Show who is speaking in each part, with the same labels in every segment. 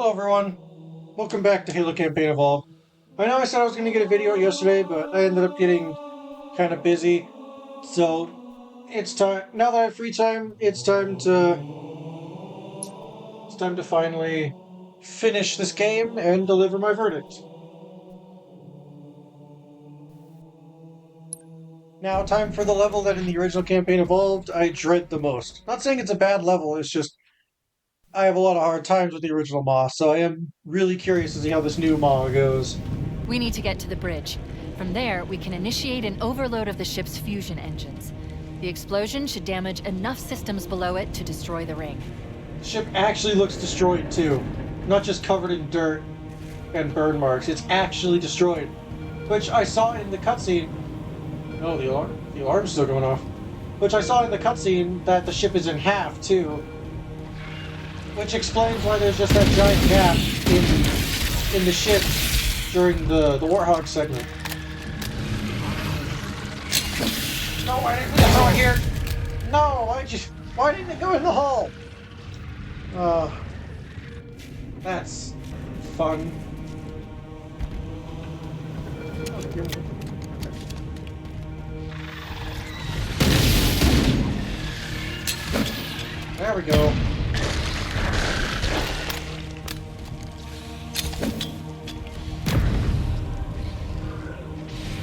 Speaker 1: Hello everyone, welcome back to Halo Campaign Evolved. I know I said I was going to get a video yesterday, but I ended up getting kind of busy. So it's time, now that I have free time, it's time to finally finish this game and deliver my verdict. Now, time for the level that in the original campaign Evolved I dread the most. Not saying it's a bad level, it's just I have a lot of hard times with the original Maw, so I am really curious to see how this new Maw goes.
Speaker 2: We need to get to the bridge. From there, we can initiate an overload of the ship's fusion engines. The explosion should damage enough systems below it to destroy the ring.
Speaker 1: The ship actually looks destroyed too, not just covered in dirt and burn marks. It's actually destroyed, which I saw in the cutscene. Oh, the alarm's still going off. Which I saw in the cutscene that the ship is in half too, which explains why there's just that giant gap in the ship during the Warthog segment. No, why didn't we throw it here? No, why didn't it go in the hull? That's fun. There we go.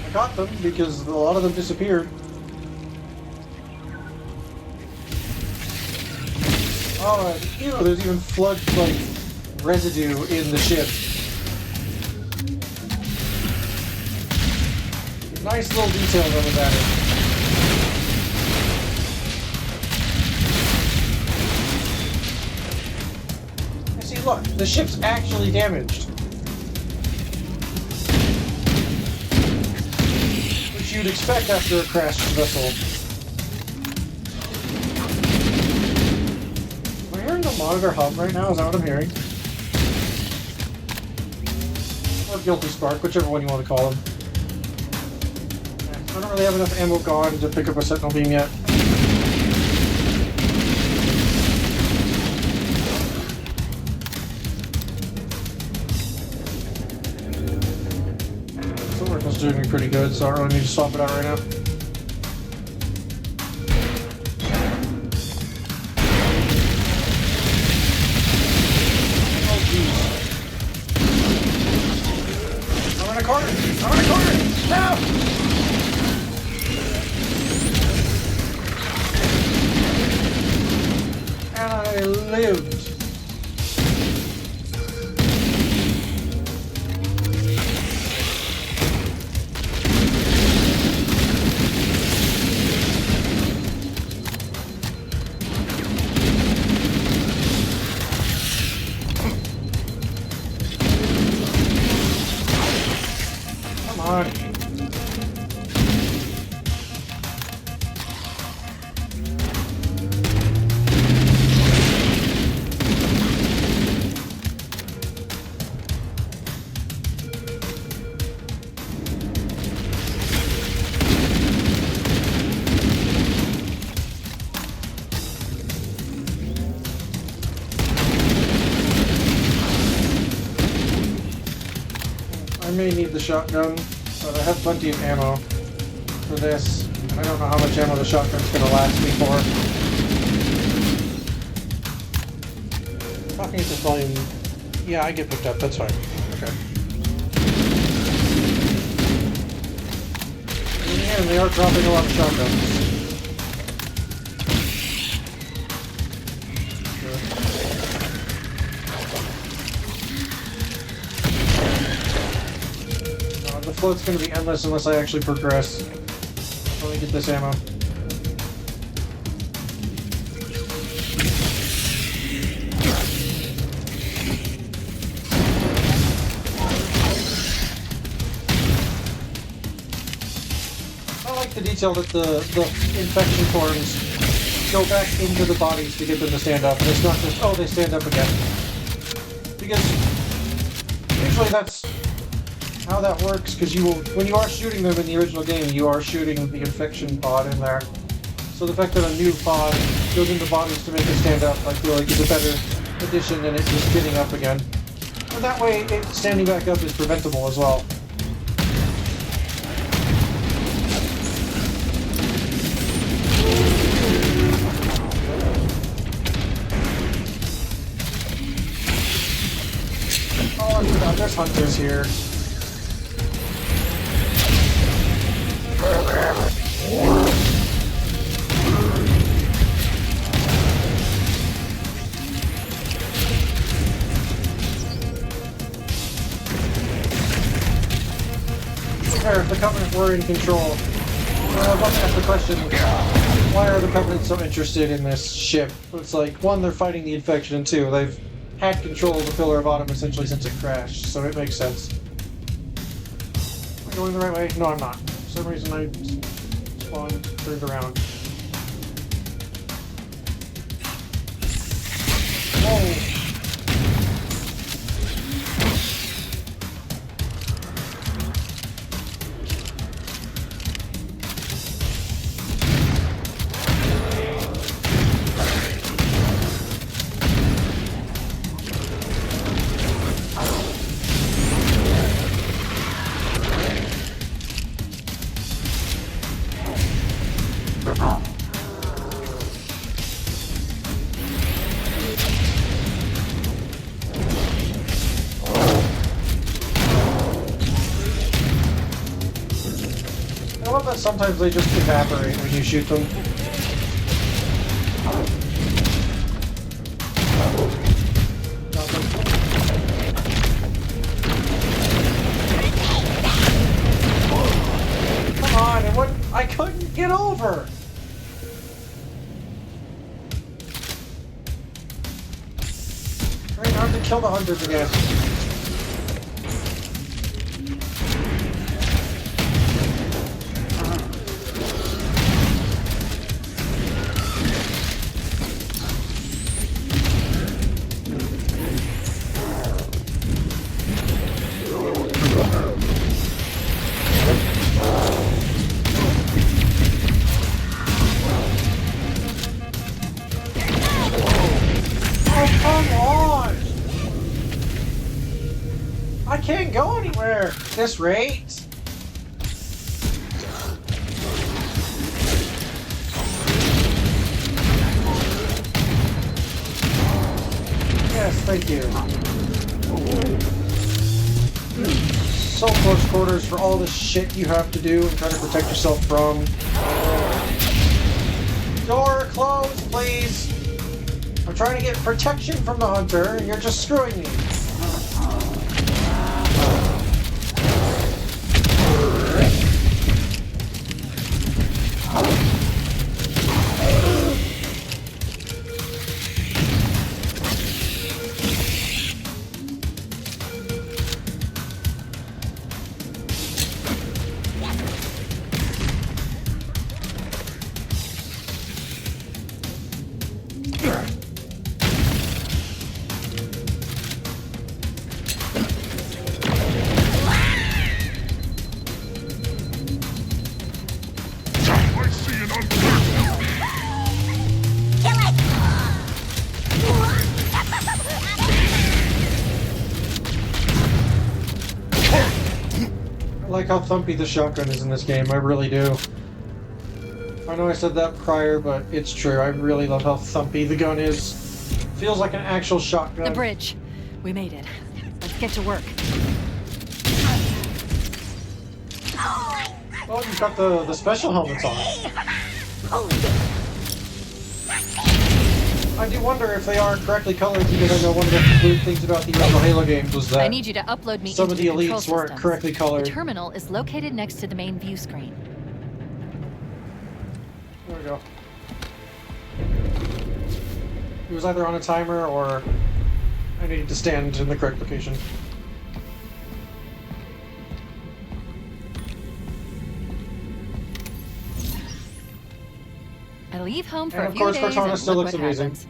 Speaker 1: I got them because a lot of them disappeared. Oh, ew, there's even flood, residue in the ship. Nice little detail that was added. And see, look, the ship's actually damaged. Which you'd expect after a crashed vessel. Am I hearing the monitor hum right now? Is that what I'm hearing? Or Guilty Spark, whichever one you want to call them. I don't really have enough ammo gone to pick up a sentinel beam yet. The work was doing me pretty good, so I don't really need to swap it out right now. Oh jeez. I'm in a corner! I'm in a corner! No! And I lived. Come on. I may need the shotgun, but I have plenty of ammo for this. I don't know how much ammo the shotgun's gonna last me for. Talking at this volume, yeah, I get picked up, that's fine. Okay. And they are dropping a lot of shotguns. The float's gonna be endless unless I actually progress. Let me get this ammo. I like the detail that the infection forms go back into the bodies to get them to stand up, and it's not just, oh, they stand up again. Because usually that's how that works, because when you are shooting them in the original game, you are shooting the infection pod in there. So the fact that a new pod goes into bodies to make it stand up, I feel like is a better addition than it just getting up again. And that way, it standing back up is preventable as well. Oh, I forgot, there's hunters here. If the Covenant were in control, I was about to ask the question, why are the Covenant so interested in this ship? It's like, one, they're fighting the infection, and two, they've had control of the Pillar of Autumn essentially since it crashed, so it makes sense. Am I going the right way? No, I'm not. For some reason I spawned, turned around. Whoa! I love that sometimes they just evaporate when you shoot them. Come on, it wouldn't, I couldn't get over! Very hard to kill the hunters again. I can't go anywhere at this rate. Yes, thank you. So close quarters for all the shit you have to do and try to protect yourself from. Door closed, please. I'm trying to get protection from the hunter, and you're just screwing me. I like how thumpy the shotgun is in this game, I really do. I know I said that prior, but it's true. I really love how thumpy the gun is. Feels like an actual shotgun.
Speaker 2: The bridge. We made it. Let's get to work.
Speaker 1: Oh, you've got the special helmets on. I do wonder if they are correctly colored, because I know one of the weird things about the original Halo games was that
Speaker 2: I need you to upload me
Speaker 1: some
Speaker 2: into
Speaker 1: of the
Speaker 2: control
Speaker 1: elites weren't
Speaker 2: systems.
Speaker 1: correctly colored.
Speaker 2: The terminal is located next to the main view screen.
Speaker 1: There we go. It was either on a timer or I needed to stand in the correct location.
Speaker 2: I leave home for
Speaker 1: And
Speaker 2: a
Speaker 1: of
Speaker 2: few
Speaker 1: course,
Speaker 2: days
Speaker 1: Cortana
Speaker 2: and
Speaker 1: still
Speaker 2: look
Speaker 1: looks
Speaker 2: what
Speaker 1: amazing.
Speaker 2: happens.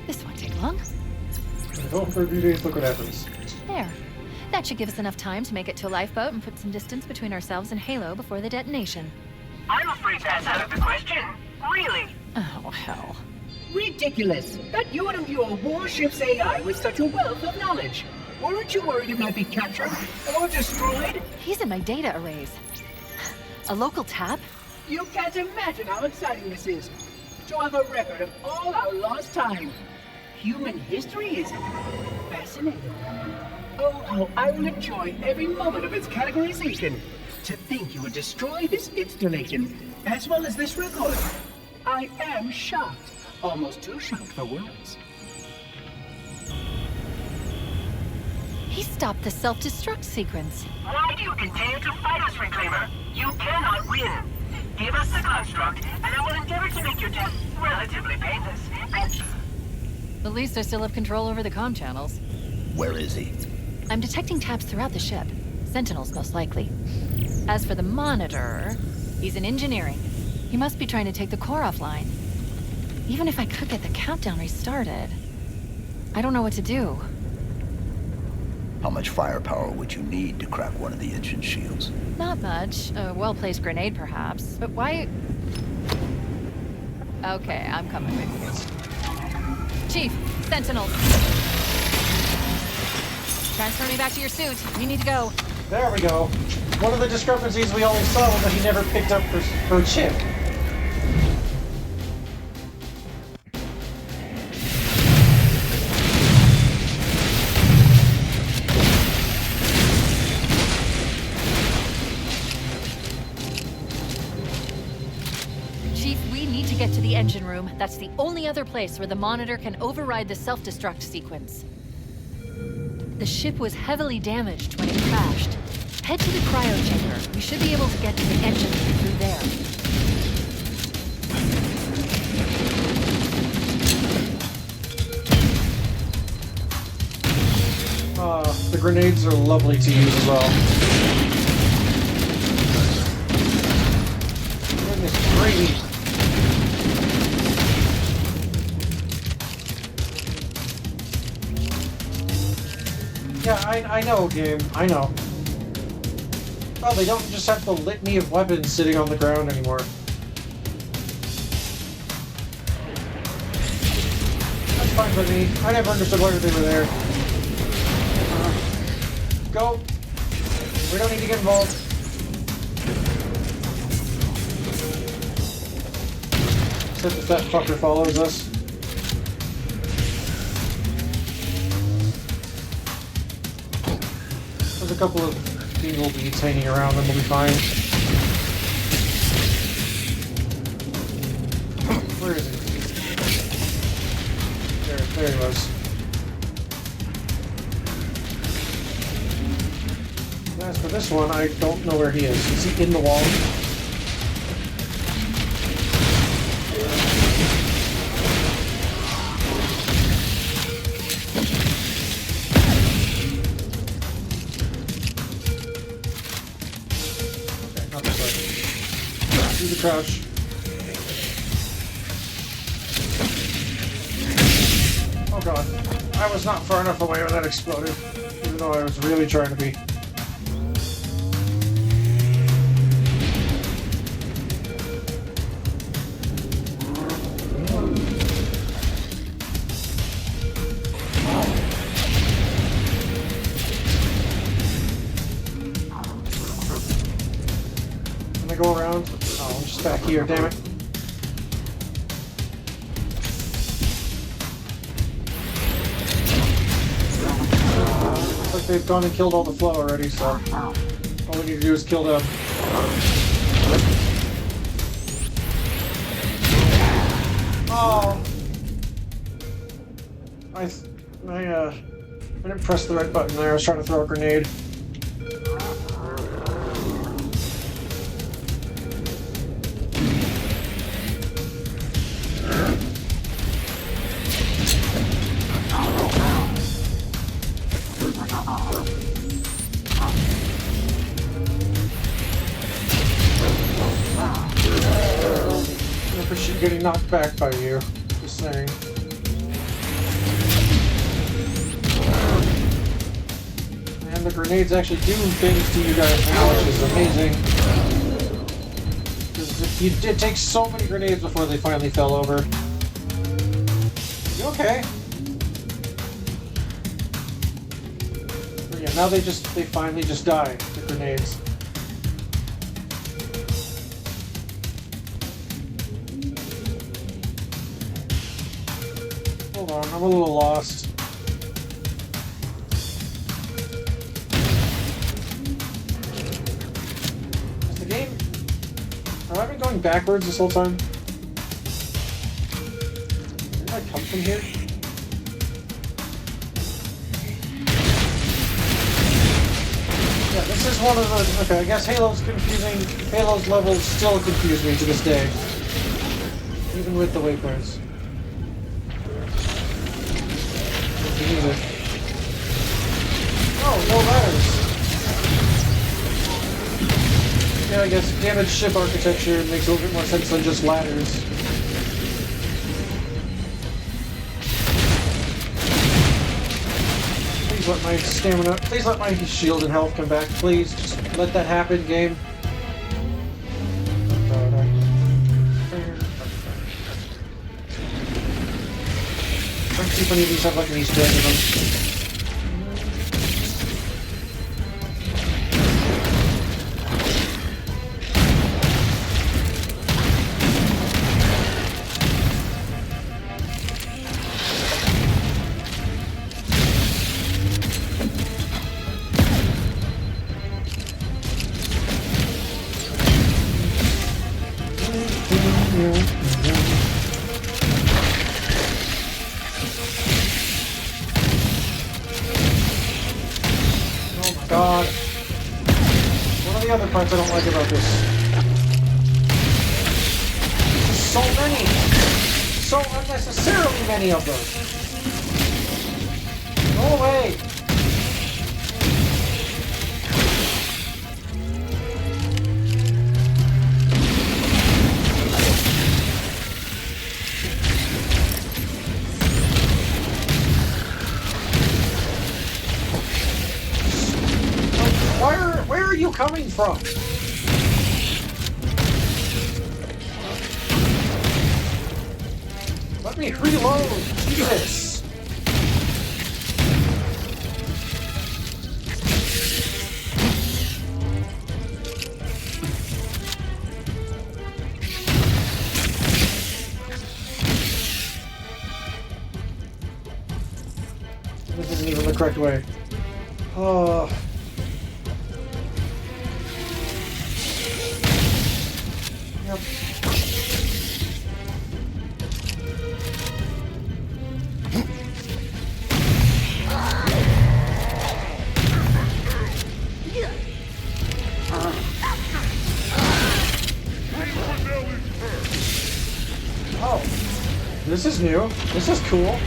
Speaker 2: This won't take long.
Speaker 1: Oh, for a few days, look what happens.
Speaker 2: There. That should give us enough time to make it to a lifeboat and put some distance between ourselves and Halo before the detonation.
Speaker 3: I'm afraid that's out of the question. Really.
Speaker 2: Oh, hell.
Speaker 3: Ridiculous that you would imbue a warship's AI with such a wealth of knowledge. Weren't you worried it might be captured or destroyed?
Speaker 2: He's in my data arrays. A local tap?
Speaker 3: You can't imagine how exciting this is. To have a record of all our lost time. Human history is fascinating. Oh, how I will enjoy every moment of its categorization. To think you would destroy this installation, as well as this record. I am shocked. Almost too shocked for words.
Speaker 2: He stopped the self-destruct sequence.
Speaker 3: Why do you continue to fight us, Reclaimer? You cannot win. Give us the construct, and I will endeavor to make your death relatively painless.
Speaker 2: At least I still have control over the comm channels.
Speaker 4: Where is he?
Speaker 2: I'm detecting taps throughout the ship. Sentinels, most likely. As for the monitor, he's in engineering. He must be trying to take the core offline. Even if I could get the countdown restarted, I don't know what to do.
Speaker 4: How much firepower would you need to crack one of the engine shields?
Speaker 2: Not much. A well-placed grenade, perhaps. But why... Okay, I'm coming with you. Chief, Sentinels. Transfer me back to your suit. We need to go.
Speaker 1: There we go. One of the discrepancies we always saw was that he never picked up her chip.
Speaker 2: Chief, we need to get to the engine room. That's the only other place where the monitor can override the self-destruct sequence. The ship was heavily damaged when it crashed. Head to the cryo chamber. We should be able to get to the engine through there.
Speaker 1: The grenades are lovely to use as well. Goodness gravy. Yeah, I know, game. I know. Oh, they don't just have the litany of weapons sitting on the ground anymore. That's fine by me. I never understood why they were there. Go. We don't need to get involved. Except if that fucker follows us. There's a couple of beetle beads hanging around and we'll be fine. Where is he? There he was. As for this one, I don't know where he is. Is he in the wall? Okay, not this way. Do the crouch. Oh god. I was not far enough away when that exploded. Even though I was really trying to be. Go around. Oh, I'm just back here, damn it. Looks like they've gone and killed all the flow already, so all we need to do is kill them. Oh! I didn't press the right button there. I was trying to throw a grenade. I appreciate getting knocked back by you. Just saying. And the grenades actually do things to you guys now, which is amazing. Because it takes so many grenades before they finally fell over. Okay. Yeah, now they finally just die. The grenades. Hold on, I'm a little lost. Is the game... Have I been going backwards this whole time? Did I come from here? Yeah, this is one of the... Okay, I guess Halo's confusing. Halo's levels still confuse me to this day. Even with the waypoints. Music. Oh, no ladders. Yeah, I guess damaged ship architecture makes a little bit more sense than just ladders. Please let my stamina, please let my shield and health come back. Please, just let that happen, game. Let's see if any of these have like an Easter egg in them. God. What are the other parts I don't like about this? So many! So unnecessarily many of them! Go away! Where are you coming from? Let me reload! Jesus! This isn't even the correct way. Oh. Yep. Oh, this is new. This is cool.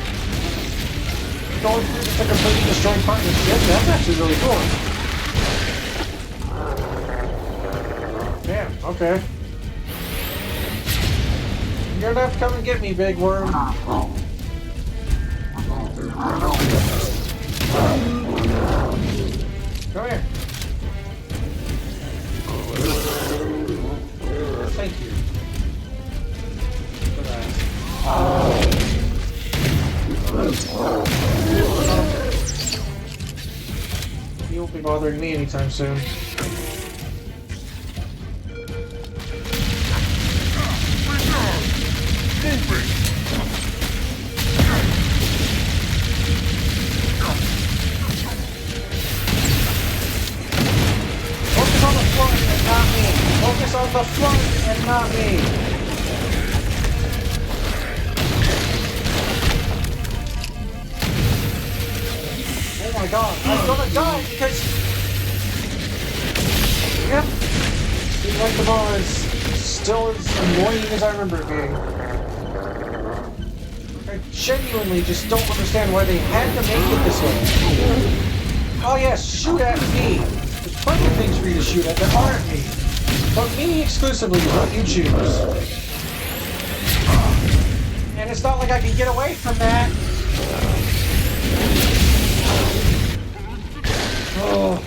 Speaker 1: Going through just a completely destroyed part of the ship, that's actually really cool. Damn, okay. You're gonna have to come and get me, big worm. Come here. Thank you. For that. You won't be bothering me anytime soon. Focus on the flood and not me. Focus on the flood and not me. Oh my god, I'm gonna die because... Yep. Seems like the ball is still as annoying as I remember it being. I genuinely just don't understand why they had to make it this way. Oh yes, shoot at me. There's plenty of things for you to shoot at that aren't me. But me exclusively is what you choose. And it's not like I can get away from that. Oh.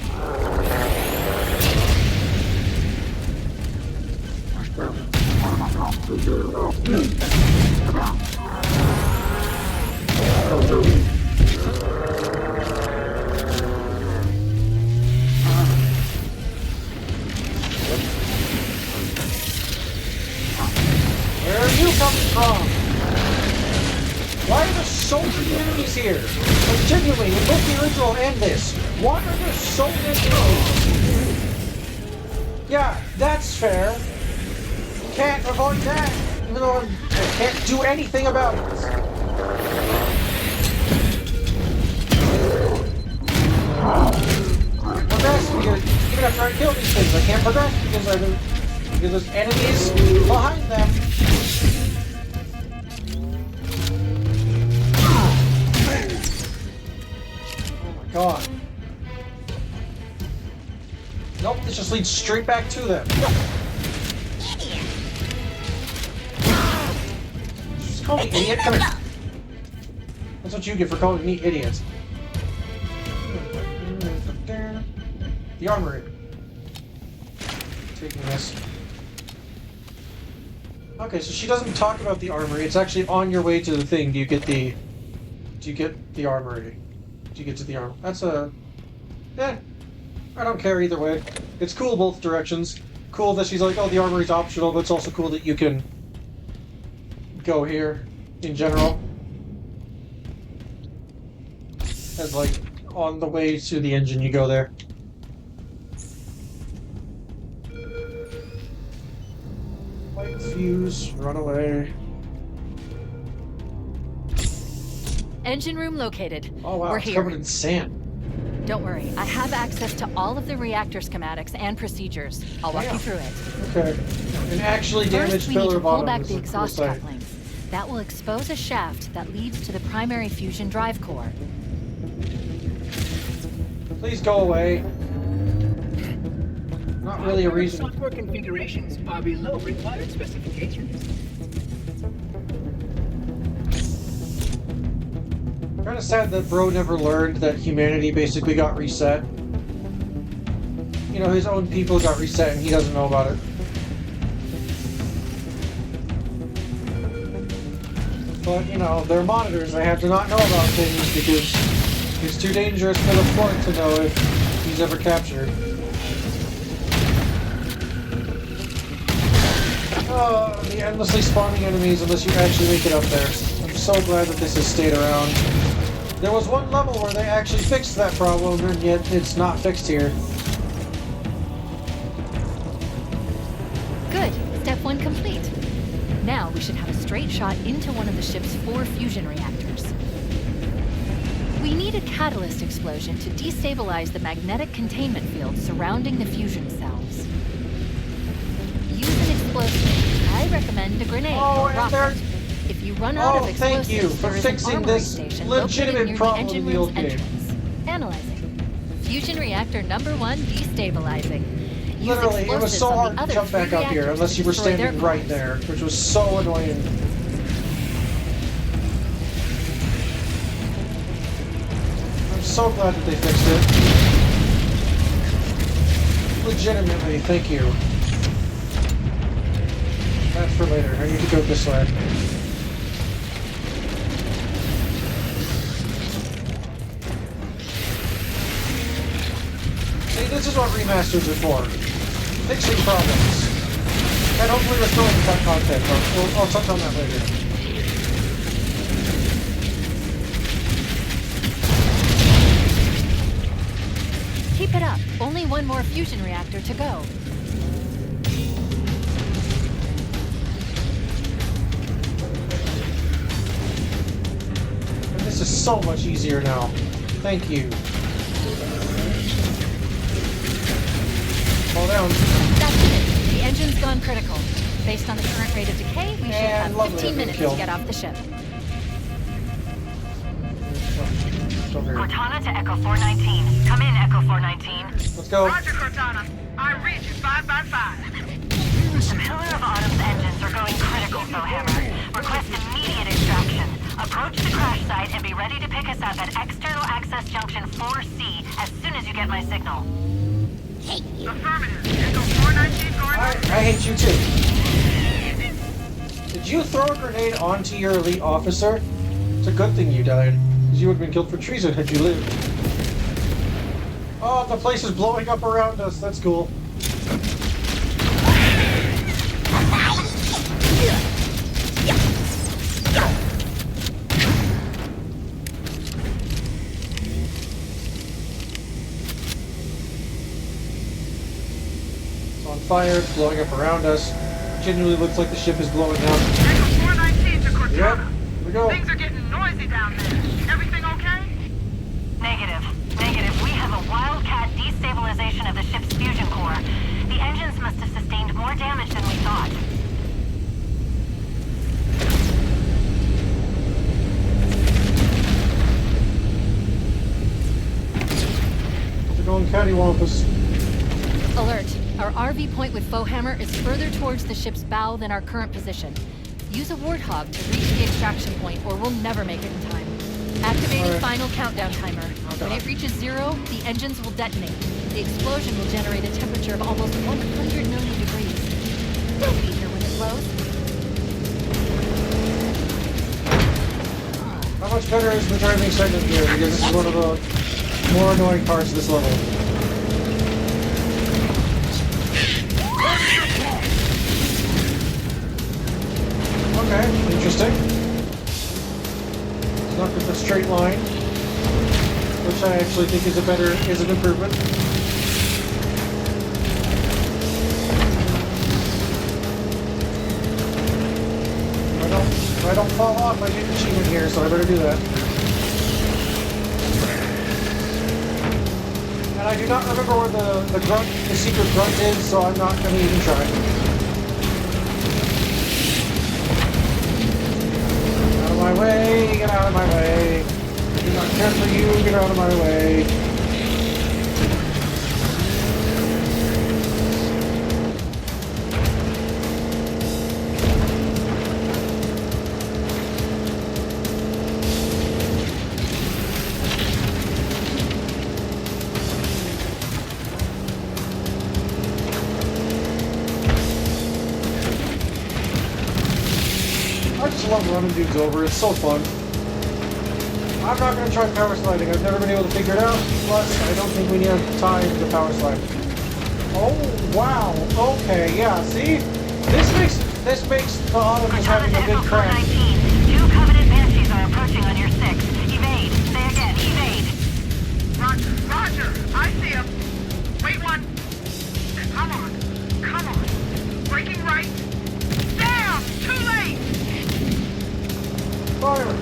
Speaker 1: is here. Like, genuinely, in both the original and this, why are there so many? Yeah, that's fair. Can't avoid that, even though I can't do anything about it. Progress because even after I kill these things, I can't progress because there's enemies behind them. Oh my god. Nope, this just leads straight back to them. Just call me idiot. Come here. That's what you get for calling me idiot. The armory. Taking this. Okay, so she doesn't talk about the armory. It's actually on your way to the thing. Do you get the armory? Do you get to the armory? That's a... Eh. I don't care either way. It's cool both directions. Cool that she's like, oh, the armory's optional, but it's also cool that you can go here in general. As like, on the way to the engine, you go there. Light fuse, run away.
Speaker 2: Engine room located.
Speaker 1: Oh wow,
Speaker 2: We're
Speaker 1: it's
Speaker 2: here.
Speaker 1: covered in sand.
Speaker 2: Don't worry, I have access to all of the reactor schematics and procedures. I'll walk you through it.
Speaker 1: Okay. An actually damaged
Speaker 2: First, we need
Speaker 1: pillar
Speaker 2: to pull
Speaker 1: bottom
Speaker 2: back
Speaker 1: is
Speaker 2: the
Speaker 1: the
Speaker 2: exhaust
Speaker 1: site.
Speaker 2: couplings. That will expose a shaft that leads to the primary fusion drive core.
Speaker 1: Please go away. Not really a
Speaker 3: Current
Speaker 1: reason.
Speaker 3: Software configurations are below required specifications.
Speaker 1: Kinda sad that bro never learned that humanity basically got reset. You know, his own people got reset and he doesn't know about it. But, you know, they're monitors. They have to not know about things because it's too dangerous for the Fort to know if he's ever captured. Oh, the endlessly spawning enemies unless you actually make it up there. I'm so glad that this has stayed around. There was one level where they actually fixed that problem, and yet it's not fixed here.
Speaker 2: Good. Step 1 complete. Now we should have a straight shot into one of the ship's 4 fusion reactors. We need a catalyst explosion to destabilize the magnetic containment field surrounding the fusion cells. Use an explosive. I recommend a grenade
Speaker 1: Oh,
Speaker 2: or
Speaker 1: and
Speaker 2: rocket.
Speaker 1: there's...
Speaker 2: If you run out of
Speaker 1: Oh,
Speaker 2: explosives,
Speaker 1: thank you for
Speaker 2: there is an
Speaker 1: fixing
Speaker 2: armory
Speaker 1: this
Speaker 2: station
Speaker 1: legitimate
Speaker 2: located near
Speaker 1: problem
Speaker 2: the
Speaker 1: in
Speaker 2: engine
Speaker 1: the
Speaker 2: room's
Speaker 1: old game.
Speaker 2: entrance. Analyzing. Fusion reactor number 1 destabilizing. Use
Speaker 1: Literally, it was
Speaker 2: explosives
Speaker 1: so
Speaker 2: on the
Speaker 1: hard to
Speaker 2: other
Speaker 1: jump
Speaker 2: 3
Speaker 1: back up here
Speaker 2: reactors
Speaker 1: unless
Speaker 2: to
Speaker 1: you were
Speaker 2: destroy their
Speaker 1: standing right
Speaker 2: cores.
Speaker 1: there, which was so annoying. I'm so glad that they fixed it. Legitimately, thank you. That's for later. I need to go this way. See, this is what remasters are for. Fixing problems. And hopefully restoring cut content, but I'll touch on that later.
Speaker 2: Keep it up. Only one more fusion reactor to go.
Speaker 1: And this is so much easier now. Thank you. Fall down.
Speaker 2: That's it. The engine's gone critical. Based on the current rate of decay, we should
Speaker 1: And
Speaker 2: have
Speaker 1: lovely,
Speaker 2: 15
Speaker 1: I've been
Speaker 2: minutes
Speaker 1: killed.
Speaker 2: to get off the ship.
Speaker 1: It's over here.
Speaker 5: Cortana to Echo 419. Come in, Echo 419.
Speaker 1: Let's go.
Speaker 6: Roger, Cortana. I read you 5 by 5.
Speaker 5: The Pillar of Autumn's engines are going critical, Hammer. Request immediate extraction. Approach the crash site and be ready to pick us up at External Access Junction 4C as soon as you get my signal.
Speaker 6: Affirmative. Echo 419 going
Speaker 1: I hate you too. Did you throw a grenade onto your elite officer? It's a good thing you died, because you would have been killed for treason had you lived. Oh, the place is blowing up around us. That's cool. on fire. It's blowing up around us. Genuinely looks like the ship is blowing up.
Speaker 6: Echo 419 to Cortana.
Speaker 1: Yep. Here we go.
Speaker 6: Things are getting noisy down there. Everything okay?
Speaker 5: Negative. Negative. We have a wildcat destabilization of the ship's fusion core. The engines must have sustained more damage than we thought.
Speaker 1: They're going cattywampus.
Speaker 2: Alert. Our RV point with Fohammer is further towards the ship's bow than our current position. Use a warthog to reach the extraction point, or we'll never make it in time. Activating
Speaker 1: Alright.
Speaker 2: final countdown timer. When it reaches 0, the engines will detonate. The explosion will generate a temperature of almost 100 million degrees. Don't be here when it blows.
Speaker 1: How much better is the driving segment here? Because this is one of the more annoying parts of this level. Okay, interesting. It's not just a straight line, which I actually think is an improvement. If I don't fall off, I get an achievement here, so I better do that. And I do not remember where the secret grunt is, so I'm not going to even try. Out of my way, get out of my way. I do not care for you, get out of my way. I just love running dudes over, it's so fun. I'm not going to try power sliding, I've never been able to figure it out, plus I don't think we need time to power slide. Oh, wow, okay, yeah, see? This makes the Autumn is having a
Speaker 5: Cortana to
Speaker 1: big
Speaker 5: Echo
Speaker 1: crash.
Speaker 5: 419. 2 Covenant Banshees are approaching on your 6. Evade. Say again, evade.
Speaker 6: Roger. I see him. Wait one. Come on. Come on. Braking right. Damn! Too late!
Speaker 1: Fire!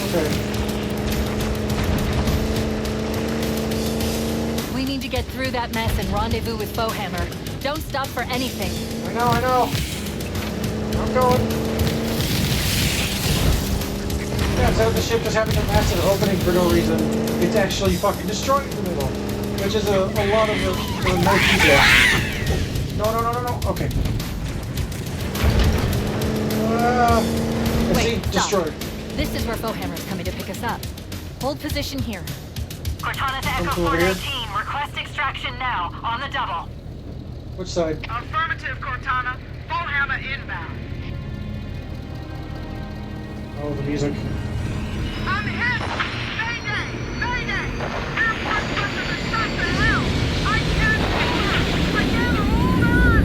Speaker 1: Okay.
Speaker 2: We need to get through that mess and rendezvous with Fohammer. Don't stop for anything.
Speaker 1: I know. I'm going. Yeah, instead of the ship just having a massive opening for no reason, it's actually fucking destroyed in the middle. Which is a lot of the nice detail. No. Okay.
Speaker 2: Wait,
Speaker 1: see,
Speaker 2: stop.
Speaker 1: destroyed.
Speaker 2: This is where Fohammer's coming to pick us up. Hold position here.
Speaker 5: Cortana to Echo
Speaker 1: Come over here.
Speaker 5: 419. Request extraction now. On the double.
Speaker 1: Which side?
Speaker 6: Affirmative, Cortana. Bullhammer inbound.
Speaker 1: Oh, the music.
Speaker 6: I'm hit! Mayday! Mayday! Airport system is shot to hell! I can't see her! I can't hold on!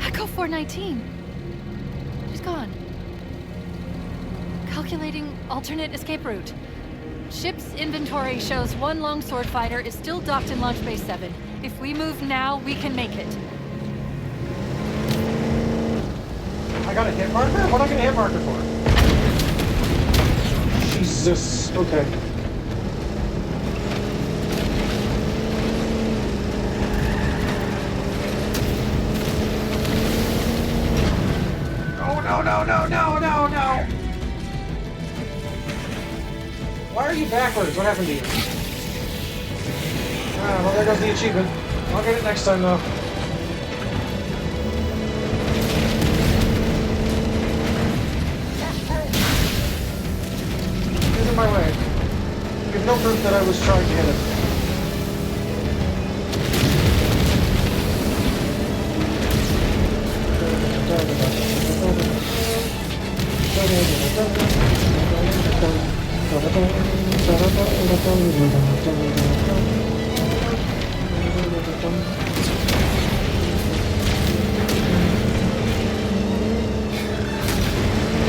Speaker 2: Echo 419. She's gone. Calculating alternate escape route. Ship's inventory shows one longsword fighter is still docked in Launch Base 7. If we move now, we can make it.
Speaker 1: I got a hit marker? What am I gonna hit marker for? Jesus. Okay. No. Why are you backwards? What happened to you? Ah, well, there goes the achievement. I'll get it next time, though. Get in my way. You have no proof that I was trying to hit it.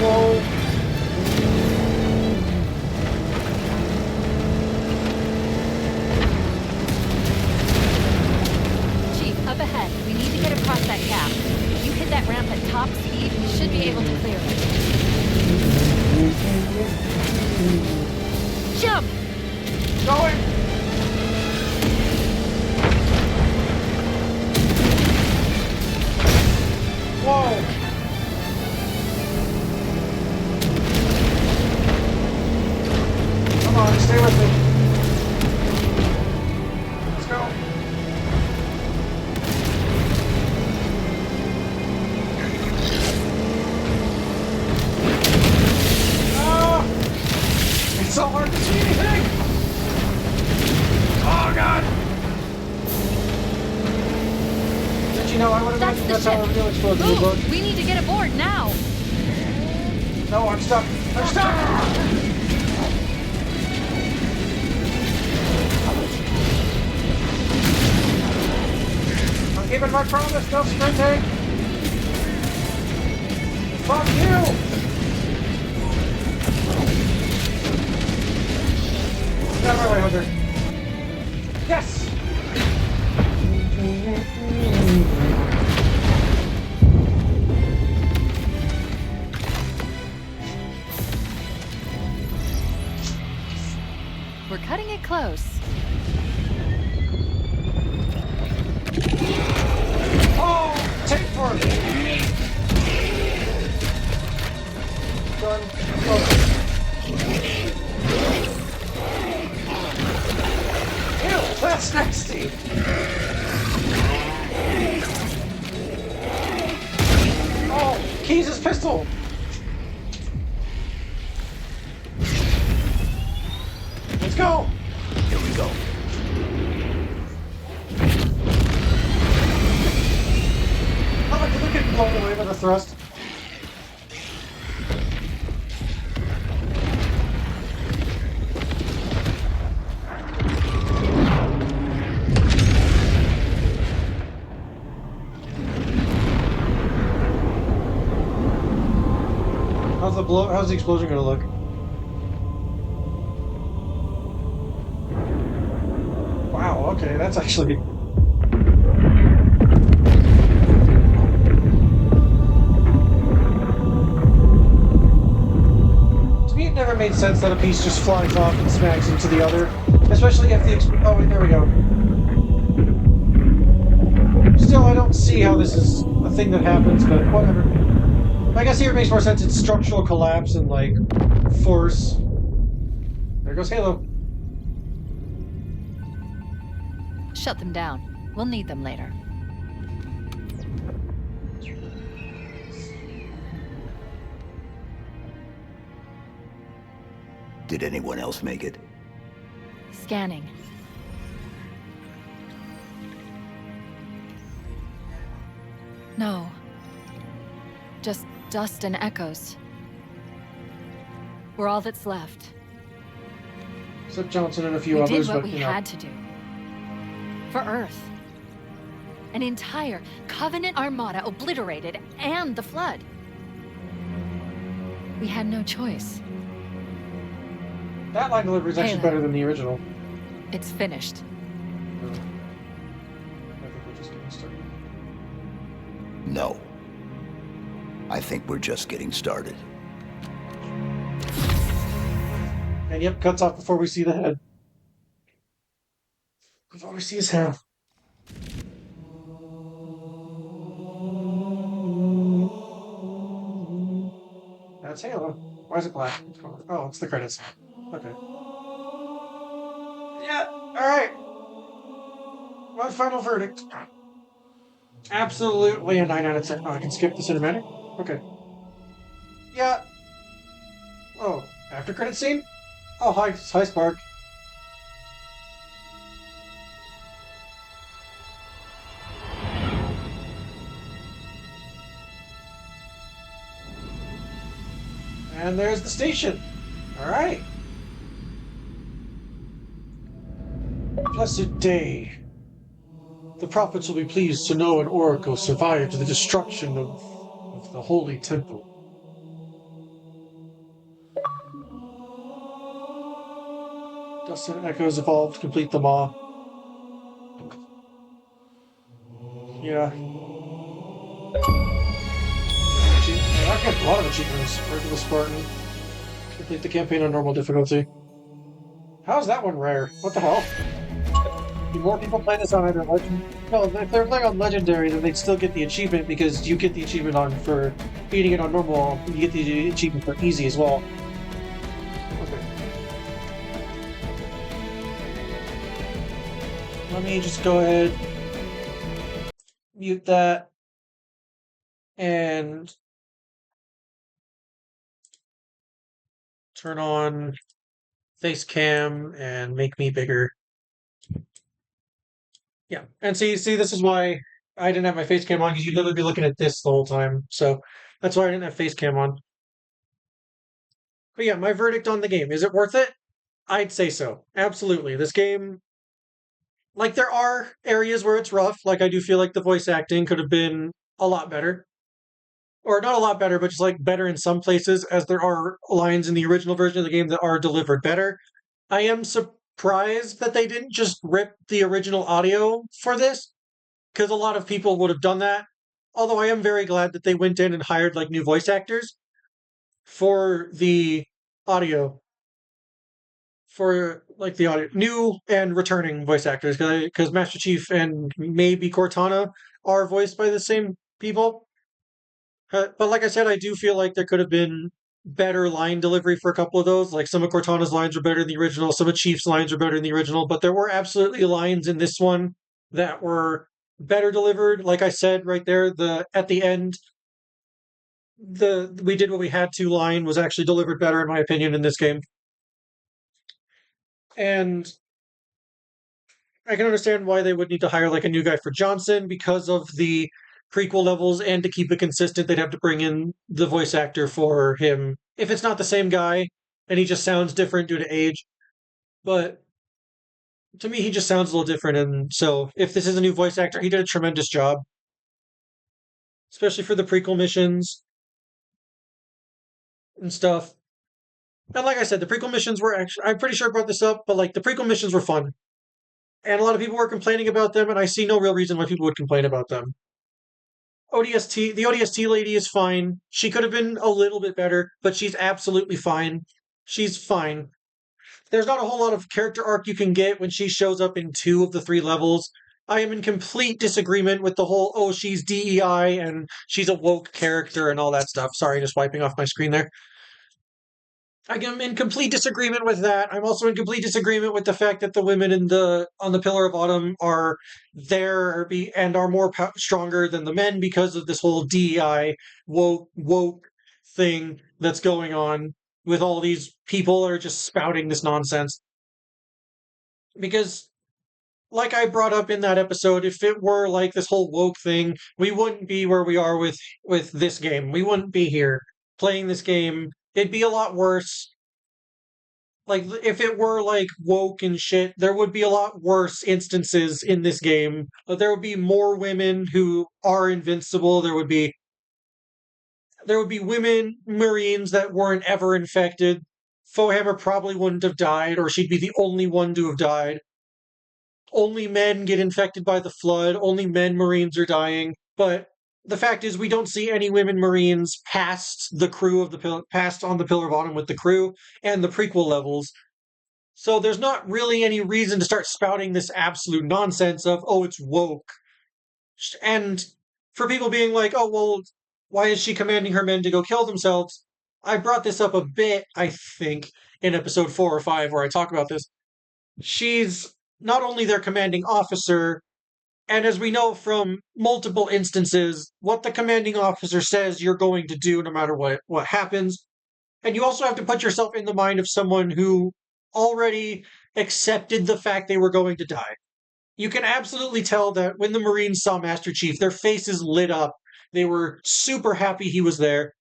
Speaker 1: Whoa.
Speaker 2: Chief, up ahead. We need to get across that gap. If you hit that ramp at top speed, we should be able to clear it. Jump!
Speaker 1: Going! Whoa! Come on, stay with me. Let's go. Ah! It's so hard to see anything! Oh god! Did you know I would have
Speaker 2: That's
Speaker 1: imagined
Speaker 2: the
Speaker 1: that's how a
Speaker 2: ship.
Speaker 1: real explosion would work?
Speaker 2: Move! We need to get aboard now!
Speaker 1: No, I'm stuck. I'm stuck! I'm keeping my promise, no sprinting! Fuck you! Get out of my way, Hunter. Yes!
Speaker 2: We're cutting it close.
Speaker 1: Oh! Take for me! Done. Oh. Ew, that's nasty! Oh, Keys' pistol! Let's go!
Speaker 4: Here we go.
Speaker 1: Oh, look at getting blown away by the thrust. How's the explosion gonna look? Wow, okay, that's actually... To me, it never made sense that a piece just flies off and smacks into the other. Especially if the... Oh, wait, there we go. Still, I don't see how this is a thing that happens, but whatever. I guess here it makes more sense. It's structural collapse and, like, force. There goes Halo.
Speaker 2: Shut them down. We'll need them later.
Speaker 4: Did anyone else make it?
Speaker 2: Scanning. No. Just dust and echoes. We're all that's left.
Speaker 1: Except Johnson and a few
Speaker 2: We
Speaker 1: others,
Speaker 2: did what
Speaker 1: but,
Speaker 2: we
Speaker 1: you know.
Speaker 2: had to do. For Earth. An entire Covenant armada obliterated, and the Flood. We had no choice.
Speaker 1: That line delivery is actually
Speaker 2: Halo.
Speaker 1: better than the original.
Speaker 2: It's finished.
Speaker 1: I think we're just getting started.
Speaker 4: No. I think we're just getting started.
Speaker 1: And yep, cuts off before we see the head. Before we see his head. That's Halo. Why is it black? Oh, it's the credits. Okay. Yeah, alright. My final verdict. Absolutely a 9 out of 10. Oh, I can skip the cinematic? Okay. Yeah. Oh, after credit scene? Oh, hi Spark. And there's the station. Alright. Blessed day. The prophets will be pleased to know an oracle survived the destruction of the holy temple. Dust and echoes evolved to complete them all. Yeah. I've got a lot of achievements. Regular Spartan. Complete the campaign on normal difficulty. How's that one rare? What the hell? Do more people play this on either legend? No, if they're playing on legendary, then they'd still get the achievement because you get the achievement on for beating it on normal. You get the achievement for easy as well. Okay. Let me just go ahead, mute that, and turn on face cam and make me bigger. Yeah, and see, this is why I didn't have my face cam on because you'd literally be looking at this the whole time. So that's why I didn't have face cam on. But yeah, my verdict on the game, is it worth it? I'd say so. Absolutely. This game, like, there are areas where it's rough. Like, I do feel like the voice acting could have been a lot better. Or not a lot better, but just like better in some places, as there are lines in the original version of the game that are delivered better. I am surprised that they didn't just rip the original audio for this, because a lot of people would have done that. Although I am very glad that they went in and hired like new voice actors for the audio, for like the audio, new and returning voice actors, because Master Chief and maybe Cortana are voiced by the same people. But like I said, I do feel like there could have been better line delivery for a couple of those. Like some of Cortana's lines are better than the original, some of Chief's lines are better than the original, but there were absolutely lines in this one that were better delivered. Like I said right there, the at the end, the "we did what we had to" line was actually delivered better in my opinion in this game. And I can understand why they would need to hire like a new guy for Johnson because of the prequel levels, and to keep it consistent, they'd have to bring in the voice actor for him. If it's not the same guy and he just sounds different due to age, but to me, he just sounds a little different. And so, if this is a new voice actor, he did a tremendous job, especially for the prequel missions and stuff. And like I said, the prequel missions were actually, I'm pretty sure I brought this up, but like the prequel missions were fun. And a lot of people were complaining about them, and I see no real reason why people would complain about them. The ODST lady is fine. She could have been a little bit better, but she's absolutely fine. She's fine. There's not a whole lot of character arc you can get when she shows up in 2 of the 3 levels. I am in complete disagreement with the whole, oh, she's DEI and she's a woke character and all that stuff. Sorry, just wiping off my screen there. I'm in complete disagreement with that. I'm also in complete disagreement with the fact that the women on the Pillar of Autumn are there and are more stronger than the men because of this whole DEI woke thing that's going on with all these people that are just spouting this nonsense. Because, like I brought up in that episode, if it were like this whole woke thing, we wouldn't be where we are with this game. We wouldn't be here playing this game. It'd be a lot worse. Like, if it were like woke and shit, there would be a lot worse instances in this game. There would be more women who are invincible. There would be women Marines that weren't ever infected. Fohammer probably wouldn't have died, or she'd be the only one to have died. Only men get infected by the flood. Only men Marines are dying. But the fact is, we don't see any women Marines past the crew of past on the Pillar of Autumn with the crew and the prequel levels. So there's not really any reason to start spouting this absolute nonsense of, oh, it's woke. And for people being like, oh, well, why is she commanding her men to go kill themselves? I brought this up a bit, I think, in episode 4 or 5 where I talk about this. She's not only their commanding officer, and as we know from multiple instances, what the commanding officer says you're going to do no matter what happens. And you also have to put yourself in the mind of someone who already accepted the fact they were going to die. You can absolutely tell that when the Marines saw Master Chief, their faces lit up. They were super happy he was there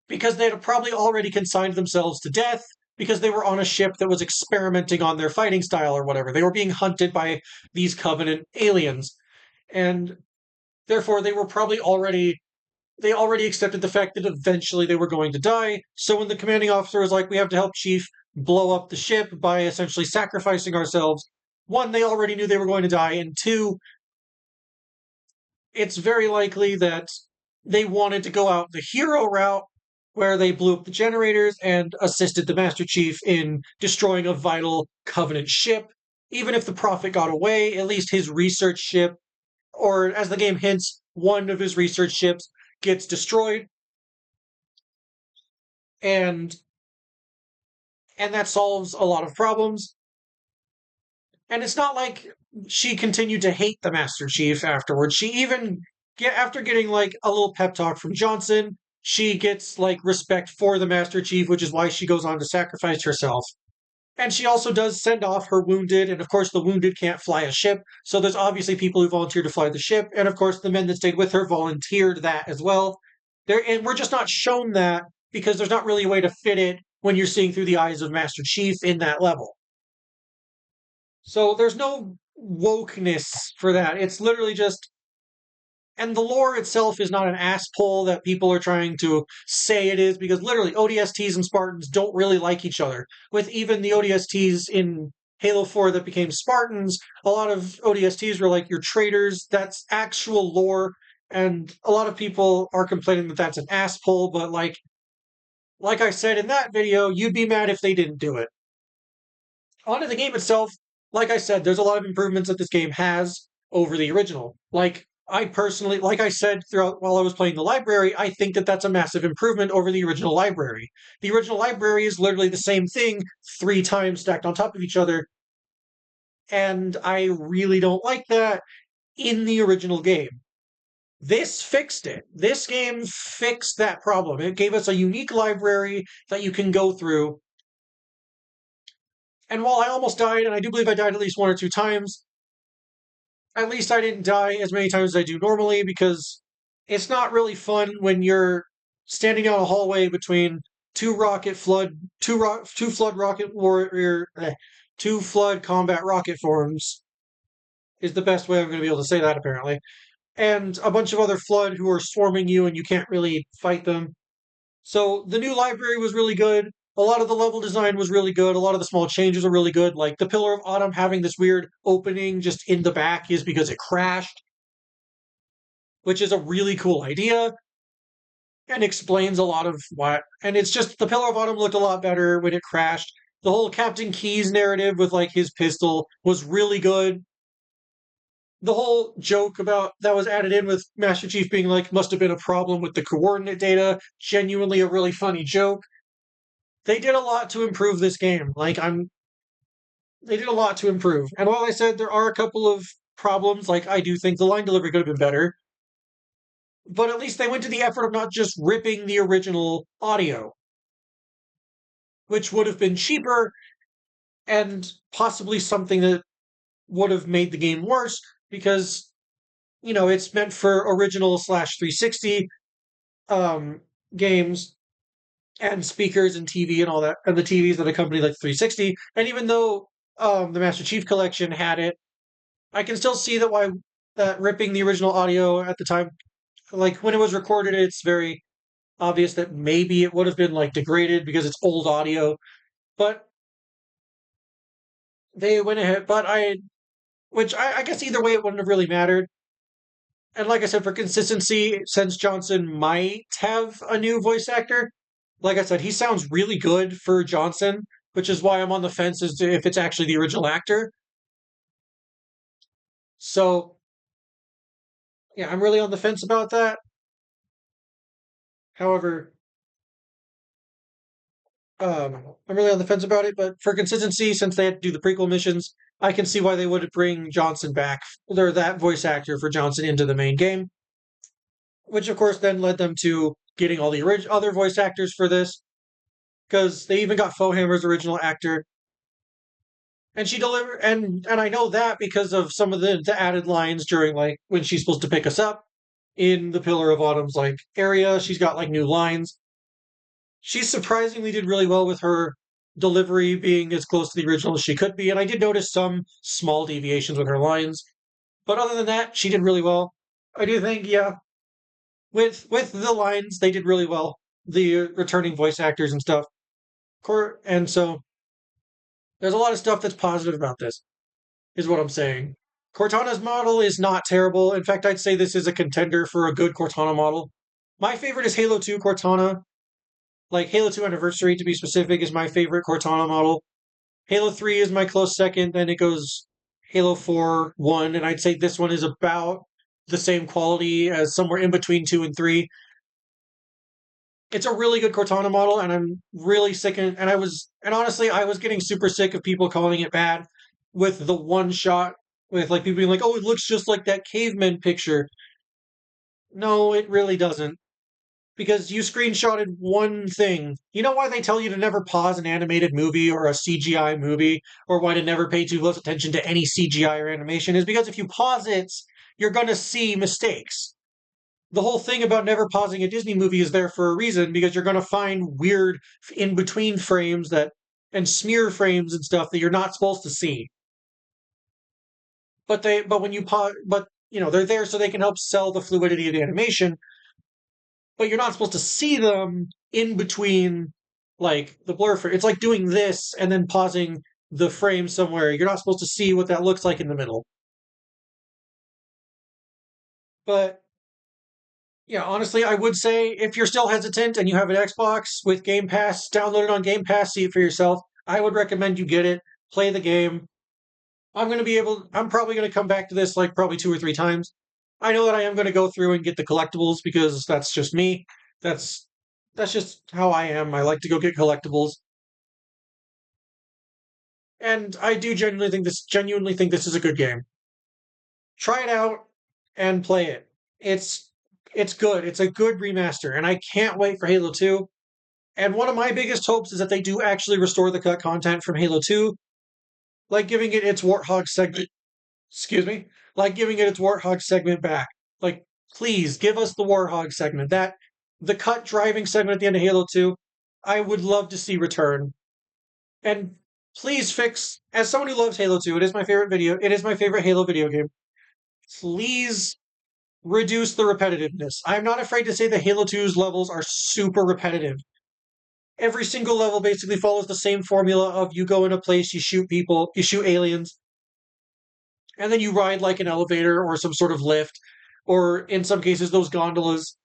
Speaker 1: because they had probably already consigned themselves to death, because they were on a ship that was experimenting on their fighting style or whatever. They were being hunted by these Covenant aliens. And therefore they were probably they already accepted the fact that eventually they were going to die. So when the commanding officer was like, we have to help Chief blow up the ship by essentially sacrificing ourselves, one, they already knew they were going to die, and two, it's very likely that they wanted to go out the hero route where they blew up the generators and assisted the Master Chief in destroying a vital Covenant ship. Even if the Prophet got away, at least his research ship, or as the game hints, one of his research ships gets destroyed, and that solves a lot of problems. And it's not like she continued to hate the Master Chief afterwards. She even after getting like a little pep talk from Johnson, she gets like respect for the Master Chief, which is why she goes on to sacrifice herself. And she also does send off her wounded, and of course the wounded can't fly a ship, so there's obviously people who volunteered to fly the ship, and of course the men that stayed with her volunteered that as well. And we're just not shown that because there's not really a way to fit it when you're seeing through the eyes of Master Chief in that level. So there's no wokeness for that. It's literally just, and the lore itself is not an ass pull that people are trying to say it is, because literally ODSTs and Spartans don't really like each other. With even the ODSTs in Halo 4 that became Spartans, a lot of ODSTs were like, you're traitors. That's actual lore, and a lot of people are complaining that that's an ass pull, but like I said in that video, you'd be mad if they didn't do it. Onto the game itself, like I said, there's a lot of improvements that this game has over the original. Like, I personally, like I said throughout while I was playing the library, I think that that's a massive improvement over the original library. The original library is literally the same thing 3 times stacked on top of each other, and I really don't like that in the original game. This fixed it. This game fixed that problem. It gave us a unique library that you can go through. And while I almost died, and I do believe I died at least 1 or 2 times, at least I didn't die as many times as I do normally, because it's not really fun when you're standing down a hallway between two flood rocket warrior, two flood combat rocket forms, is the best way I'm going to be able to say that, apparently, and a bunch of other flood who are swarming you and you can't really fight them. So the new library was really good. A lot of the level design was really good. A lot of the small changes are really good. Like the Pillar of Autumn having this weird opening just in the back is because it crashed, which is a really cool idea and explains a lot of what. And it's just the Pillar of Autumn looked a lot better when it crashed. The whole Captain Keyes narrative with like his pistol was really good. The whole joke about that was added in with Master Chief being like, must have been a problem with the coordinate data, genuinely a really funny joke. They did a lot to improve this game. They did a lot to improve. And while I said there are a couple of problems, like I do think the line delivery could have been better, but at least they went to the effort of not just ripping the original audio, which would have been cheaper and possibly something that would have made the game worse, because it's meant for original slash 360 games and speakers and TV and all that, and the TVs that accompany like 360. And even though the Master Chief Collection had it, I can still see that ripping the original audio at the time, like when it was recorded, it's very obvious that maybe it would have been like degraded because it's old audio. But they went ahead, which I guess either way it wouldn't have really mattered. And like I said, for consistency, since Johnson might have a new voice actor, like I said, he sounds really good for Johnson, which is why I'm on the fence as to if it's actually the original actor. So, yeah, I'm really on the fence about that. However, I'm really on the fence about it, but for consistency, since they had to do the prequel missions, I can see why they would bring Johnson back, or that voice actor for Johnson into the main game, which of course then led them to getting all the other voice actors for this, because they even got Fohammer's original actor, and she delivered. And I know that because of some of the added lines during like when she's supposed to pick us up in the Pillar of Autumn's like area. She's got like new lines. She surprisingly did really well with her delivery being as close to the original as she could be, and I did notice some small deviations with her lines. But other than that, she did really well. I do think, yeah, with the lines, they did really well. The returning voice actors and stuff. And so there's a lot of stuff that's positive about this, is what I'm saying. Cortana's model is not terrible. In fact, I'd say this is a contender for a good Cortana model. My favorite is Halo 2 Cortana. Like Halo 2 Anniversary, to be specific, is my favorite Cortana model. Halo 3 is my close second. Then it goes Halo 4, 1, and I'd say this one is about the same quality as somewhere in between 2 and 3. It's a really good Cortana model, and I'm really sick of, and honestly, I was getting super sick of people calling it bad with the one shot, with like people being like, oh, it looks just like that caveman picture. No, it really doesn't. Because you screenshotted one thing. You know why they tell you to never pause an animated movie or a CGI movie, or why to never pay too close attention to any CGI or animation? Is because if you pause it, you're going to see mistakes. The whole thing about never pausing a Disney movie is there for a reason, because you're going to find weird in between frames and smear frames and stuff that you're not supposed to see. But when you pause, but they're there so they can help sell the fluidity of the animation, but you're not supposed to see them in between, like the blur frame. It's like doing this and then pausing the frame somewhere. You're not supposed to see what that looks like in the middle. But yeah, honestly, I would say if you're still hesitant and you have an Xbox with Game Pass, download it on Game Pass, see it for yourself. I would recommend you get it, play the game. I'm probably going to come back to this like probably 2 or 3 times. I know that I am going to go through and get the collectibles because that's just me. That's that's just how I am. I like to go get collectibles. And I do genuinely think this is a good game. Try it out and play it. It's good. It's a good remaster, and I can't wait for Halo 2. And one of my biggest hopes is that they do actually restore the cut content from Halo 2, like giving it its Warthog segment. Excuse me, like giving it its Warthog segment back. Like, please give us the Warthog segment. The cut driving segment at the end of Halo 2, I would love to see return. And please fix, as someone who loves Halo 2, it is my favorite Halo video game. Please reduce the repetitiveness. I'm not afraid to say that Halo 2's levels are super repetitive. Every single level basically follows the same formula of you go in a place, you shoot people, you shoot aliens, and then you ride like an elevator or some sort of lift, or in some cases, those gondolas,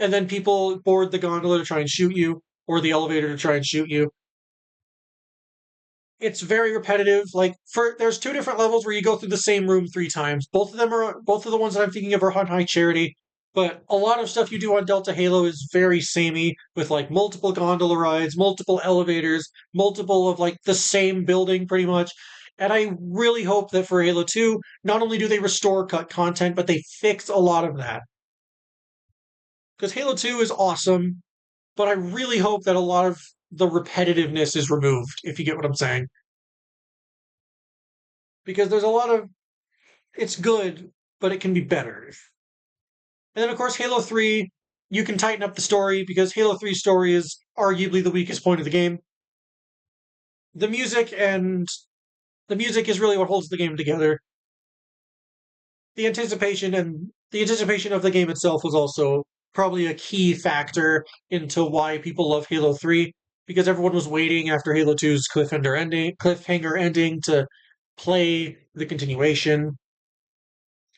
Speaker 1: and then people board the gondola to try and shoot you, or the elevator to try and shoot you. It's very repetitive. There's 2 different levels where you go through the same room 3 times. Both of the ones that I'm thinking of are on High Charity, but a lot of stuff you do on Delta Halo is very samey, with like multiple gondola rides, multiple elevators, multiple of like the same building pretty much. And I really hope that for Halo 2, not only do they restore cut content, but they fix a lot of that. Because Halo 2 is awesome, but I really hope that a lot of the repetitiveness is removed, if you get what I'm saying. Because there's a lot of, it's good, but it can be better. And then, of course, Halo 3, you can tighten up the story, because Halo 3's story is arguably the weakest point of the game. The music is really what holds the game together. The anticipation of the game itself was also probably a key factor into why people love Halo 3, because everyone was waiting after Halo 2's cliffhanger ending to play the continuation.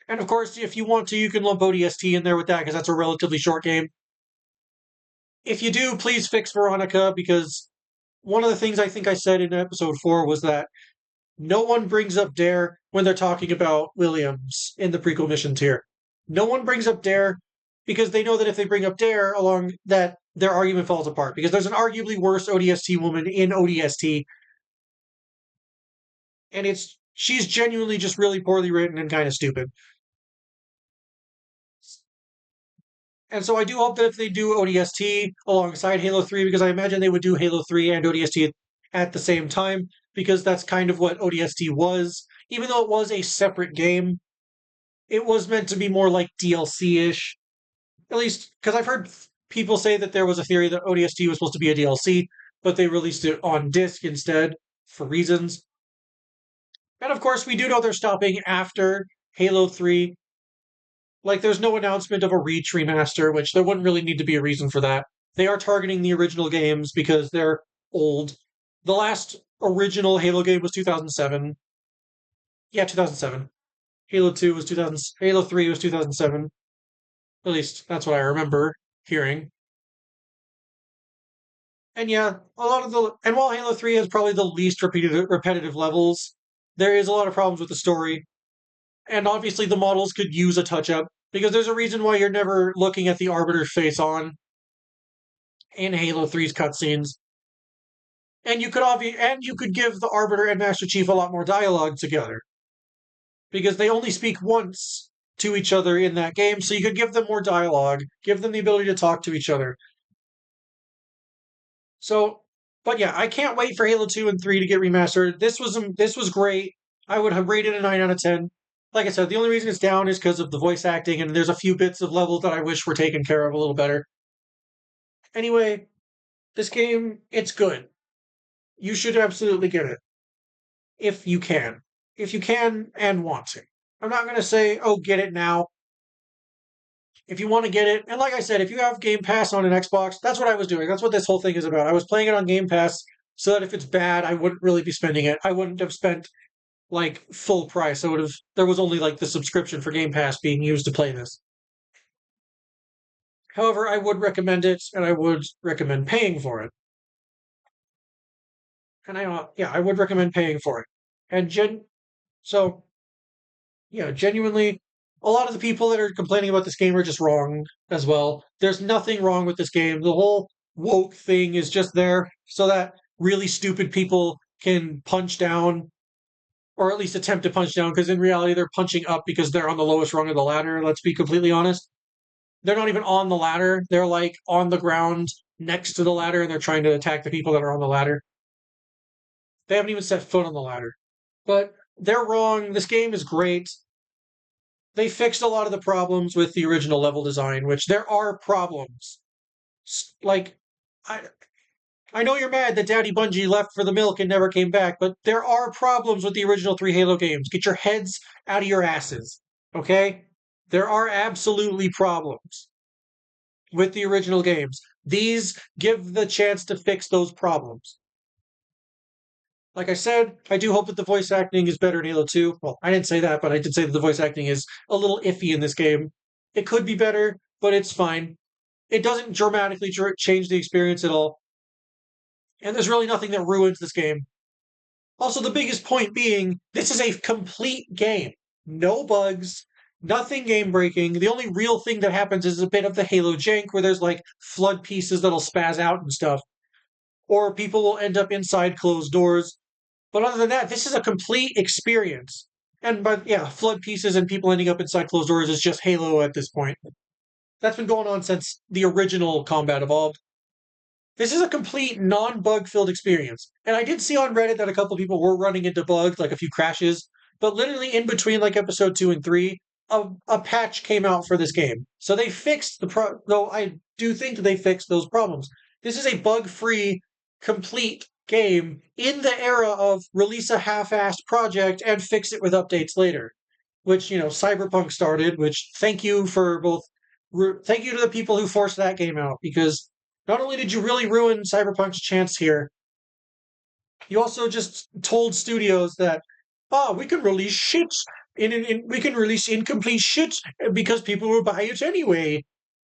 Speaker 1: And of course, if you want to, you can lump ODST in there with that, because that's a relatively short game. If you do, please fix Veronica, because one of the things I think I said in episode 4 was that no one brings up Dare when they're talking about Williams in the prequel missions here. No one brings up Dare because they know that if they bring up Dare along, that their argument falls apart, because there's an arguably worse ODST woman in ODST, and she's genuinely just really poorly written and kind of stupid. And so I do hope that if they do ODST alongside Halo 3, because I imagine they would do Halo 3 and ODST at the same time, because that's kind of what ODST was. Even though it was a separate game, it was meant to be more like DLC-ish. At least, because I've heard people say that there was a theory that ODST was supposed to be a DLC, but they released it on disc instead for reasons. And of course, we do know they're stopping after Halo 3. Like, there's no announcement of a Reach remaster, which there wouldn't really need to be a reason for that. They are targeting the original games because they're old. The last original Halo game was 2007. Yeah, 2007. Halo 2 was 2000. Halo 3 was 2007. At least that's what I remember hearing. And yeah, a lot of the and while Halo 3 has probably the least repetitive levels, there is a lot of problems with the story. And obviously the models could use a touch up because there's a reason why you're never looking at the Arbiter's face on in Halo 3's cutscenes. And you could give the Arbiter and Master Chief a lot more dialogue together because they only speak once to each other in that game, so you could give them more dialogue, give them the ability to talk to each other. So, but yeah, I can't wait for Halo 2 and 3 to get remastered. This was great. I would have rated a 9 out of 10. Like I said, the only reason it's down is because of the voice acting, and there's a few bits of levels that I wish were taken care of a little better. Anyway, this game, it's good. You should absolutely get it. If you can. If you can and want to. I'm not going to say, oh, get it now. If you want to get it, and like I said, if you have Game Pass on an Xbox, that's what I was doing. That's what this whole thing is about. I was playing it on Game Pass so that if it's bad, I wouldn't really be spending it. I wouldn't have spent like full price. There was only like the subscription for Game Pass being used to play this. However, I would recommend it, and I would recommend paying for it. And I would recommend paying for it. And so yeah, genuinely, a lot of the people that are complaining about this game are just wrong as well. There's nothing wrong with this game. The whole woke thing is just there so that really stupid people can punch down, or at least attempt to punch down, because in reality, they're punching up because they're on the lowest rung of the ladder, let's be completely honest. They're not even on the ladder. They're like on the ground next to the ladder, and they're trying to attack the people that are on the ladder. They haven't even set foot on the ladder. But they're wrong. This game is great. They fixed a lot of the problems with the original level design, which there are problems. Like, I, I know you're mad that Daddy Bungie left for the milk and never came back, but there are problems with the original three Halo games. Get your heads out of your asses, okay? There are absolutely problems with the original games. These give the chance to fix those problems. Like I said, I do hope that the voice acting is better in Halo 2. Well, I didn't say that, but I did say that the voice acting is a little iffy in this game. It could be better, but it's fine. It doesn't dramatically change the experience at all. And there's really nothing that ruins this game. Also, the biggest point being, this is a complete game. No bugs, nothing game breaking. The only real thing that happens is a bit of the Halo jank where there's like flood pieces that'll spaz out and stuff. Or people will end up inside closed doors. But other than that, this is a complete experience. But yeah, flood pieces and people ending up inside closed doors is just Halo at this point. That's been going on since the original Combat Evolved. This is a complete non-bug filled experience. And I did see on Reddit that a couple people were running into bugs, like a few crashes, but literally in between like episode 2 and 3, a patch came out for this game. So they fixed though I do think they fixed those problems. This is a bug-free, complete game in the era of release a half-assed project and fix it with updates later. Which, Cyberpunk started, which thank you to the people who forced that game out, because not only did you really ruin Cyberpunk's chance here, you also just told studios that, we can release shit, we can release incomplete shit because people will buy it anyway.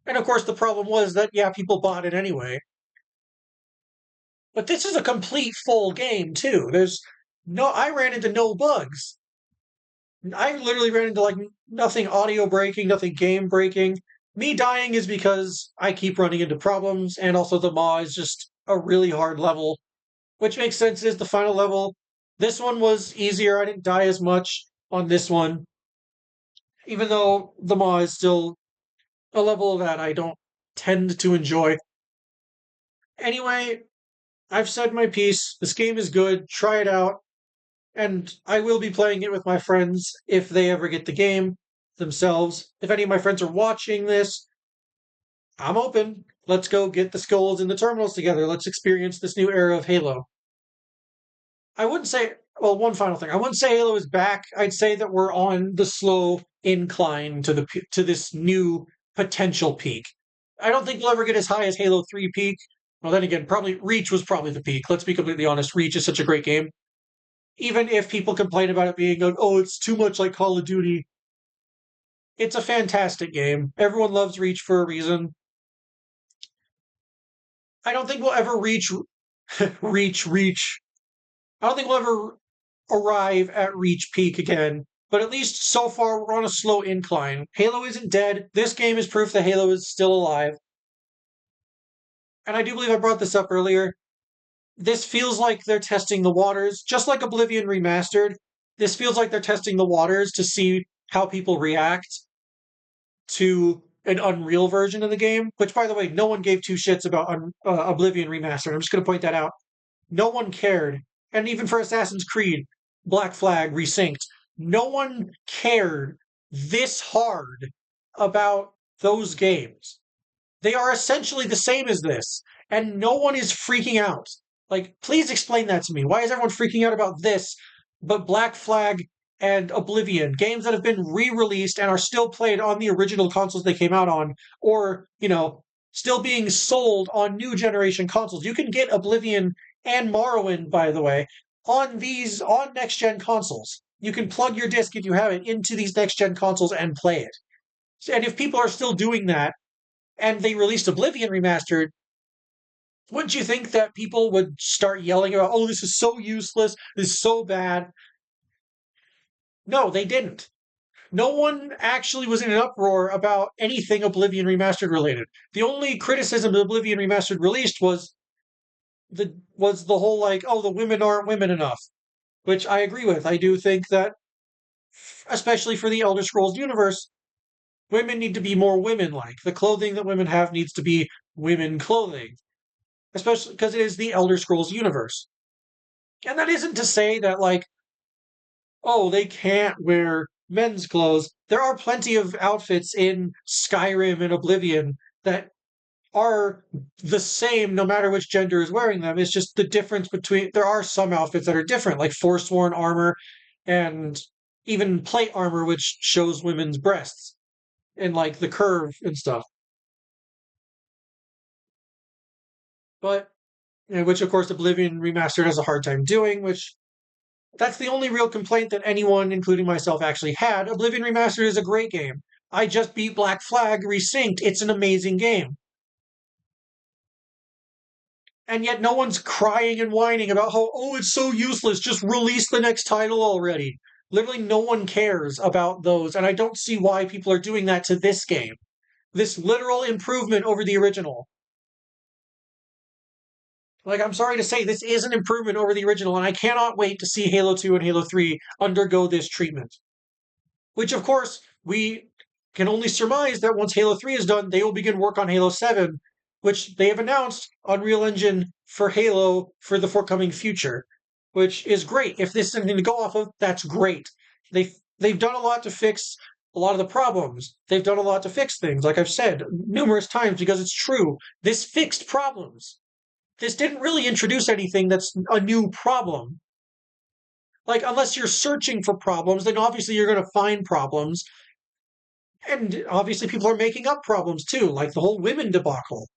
Speaker 1: And of course, the problem was that, yeah, people bought it anyway. But this is a complete full game, too. I ran into no bugs. I literally ran into, like, nothing audio breaking, nothing game breaking. Me dying is because I keep running into problems, and also the Maw is just a really hard level, which makes sense. It is the final level. This one was easier. I didn't die as much on this one, even though the Maw is still a level that I don't tend to enjoy. Anyway, I've said my piece. This game is good. Try it out. And I will be playing it with my friends if they ever get the game themselves. If any of my friends are watching this, I'm open. Let's go get the skulls in the terminals together. Let's experience this new era of Halo. I wouldn't say, well, one final thing. I wouldn't say Halo is back. I'd say that we're on the slow incline to this new potential peak. I don't think we'll ever get as high as Halo 3 peak. Well, then again, probably Reach was probably the peak. Let's be completely honest. Reach is such a great game. Even if people complain about it being, oh, it's too much like Call of Duty, it's a fantastic game. Everyone loves Reach for a reason. I don't think we'll ever reach. I don't think we'll ever arrive at Reach peak again. But at least so far, we're on a slow incline. Halo isn't dead. This game is proof that Halo is still alive. And I do believe I brought this up earlier. This feels like they're testing the waters, just like Oblivion Remastered. This feels like they're testing the waters to see how people react to an Unreal version of the game, which, by the way, no one gave two shits about Oblivion Remastered. I'm just going to point that out. No one cared. And even for Assassin's Creed, Black Flag Resynced, no one cared this hard about those games. They are essentially the same as this, and no one is freaking out. Like, please explain that to me. Why is everyone freaking out about this, but Black Flag and Oblivion, games that have been re-released and are still played on the original consoles they came out on, or, still being sold on new generation consoles. You can get Oblivion and Morrowind, by the way, on next gen consoles. You can plug your disc if you have it into these next gen consoles and play it. And if people are still doing that, and they released Oblivion Remastered, wouldn't you think that people would start yelling about, oh, this is so useless, this is so bad? No, they didn't. No one actually was in an uproar about anything Oblivion Remastered related. The only criticism Oblivion Remastered released was the whole like, oh, the women aren't women enough, which I agree with. I do think that, especially for the Elder Scrolls universe, women need to be more women-like. The clothing that women have needs to be women clothing, especially because it is the Elder Scrolls universe. And that isn't to say that, like, oh, they can't wear men's clothes. There are plenty of outfits in Skyrim and Oblivion that are the same no matter which gender is wearing them. It's just the difference between, there are some outfits that are different, like Forsworn armor and even plate armor, which shows women's breasts and like the curve and stuff. But, which of course Oblivion Remastered has a hard time doing, which that's the only real complaint that anyone, including myself, actually had. Oblivion Remastered is a great game. I just beat Black Flag Resynced. It's an amazing game. And yet no one's crying and whining about how, oh, it's so useless, just release the next title already. Literally no one cares about those, and I don't see why people are doing that to this game. This literal improvement over the original. Like, I'm sorry to say, this is an improvement over the original, and I cannot wait to see Halo 2 and Halo 3 undergo this treatment. Which, of course, we can only surmise that once Halo 3 is done, they will begin work on Halo 7, which they have announced Unreal Engine for Halo for the forthcoming future, which is great. If this is something to go off of, that's great. They've done a lot to fix a lot of the problems. They've done a lot to fix things, like I've said numerous times, because it's true. This fixed problems. This didn't really introduce anything that's a new problem. Like, unless you're searching for problems, then obviously you're going to find problems. And obviously people are making up problems too, like the whole women debacle.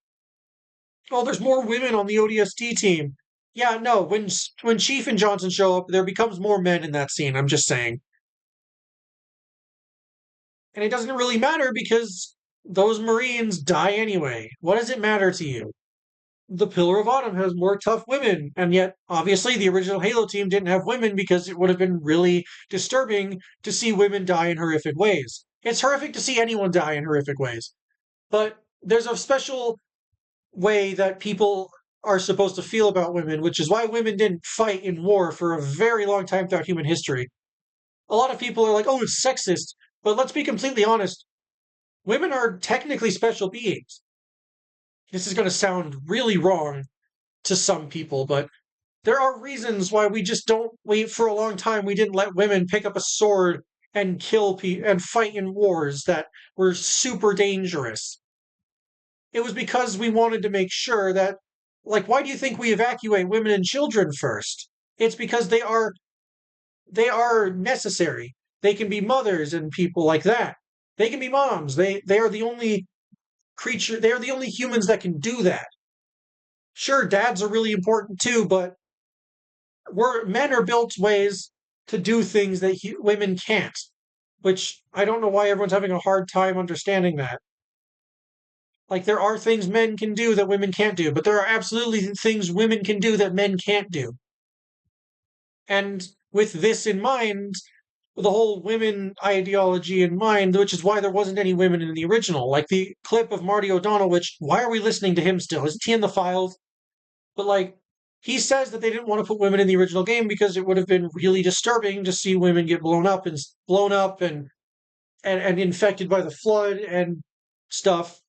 Speaker 1: Oh, there's more women on the ODST team. Yeah, no, when Chief and Johnson show up, there becomes more men in that scene, I'm just saying. And it doesn't really matter because those Marines die anyway. What does it matter to you? The Pillar of Autumn has more tough women, and yet, obviously, the original Halo team didn't have women because it would have been really disturbing to see women die in horrific ways. It's horrific to see anyone die in horrific ways. But there's a special way that people are supposed to feel about women, which is why women didn't fight in war for a very long time throughout human history. A lot of people are like, oh, it's sexist. But let's be completely honest. Women are technically special beings. This is going to sound really wrong to some people, but there are reasons why for a long time, we didn't let women pick up a sword and kill people and fight in wars that were super dangerous. it was because we wanted to make sure that, like, why do you think we evacuate women and children first? It's because they are necessary. They can be mothers and people like that. They can be moms. They are the only creature. They are the only humans that can do that. Sure, dads are really important too, but men are built ways to do things that women can't. Which I don't know why everyone's having a hard time understanding that. Like, there are things men can do that women can't do, but there are absolutely things women can do that men can't do. And with this in mind, the whole women ideology in mind, which is why there wasn't any women in the original. Like the clip of Marty O'Donnell, which, why are we listening to him still? Isn't he in the files? But like, he says that they didn't want to put women in the original game because it would have been really disturbing to see women get blown up and infected by the flood and stuff.